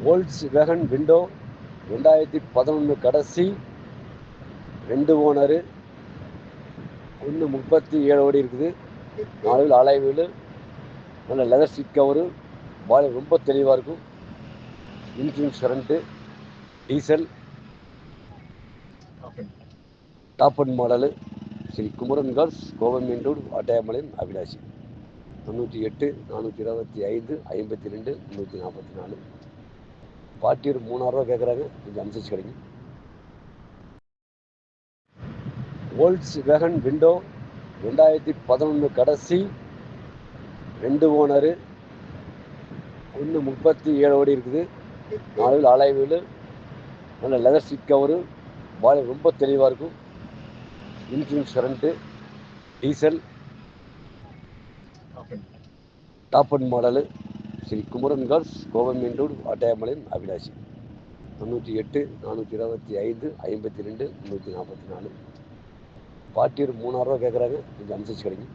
வோல்க்ஸ் வேகன் window 2011 கடைசி 2 owner 137 ஓடி இருக்குது. 4 வீல் அலாய் வீலு, நல்ல லெதர் சீட் கவரு, பாடி ரொம்ப தெளிவாக இருக்கும். Insurance current, diesel, top and model. Shri Kumaran cars, Kovai main road, Vattayampalayam, Avinashi. 98 425 52 344. பாட்டி ஒரு 3000 ரூபா கேட்குறாங்க, கொஞ்சம் அனுசரிச்சு கிடைக்கும். வோல்க்ஸ் வேகன் விண்டோ 2011 கடைசி 2 ஓனரு 137 ஓடி இருக்குது. 4 வீல் அலாய் வீலு, நல்ல லெதர் சீட் கவரு, பாடி ரொம்ப தெளிவாக இருக்கும். Insurance current, diesel, top and model. Shri Kumaran cars, Kovai main road, Vattayampalayam, Avinashi. 98 425 52 344. பாட்டி ஒரு 3000 ரூபா கேட்குறாங்க, கொஞ்சம் அனுசரிச்சு கிடைக்கும்.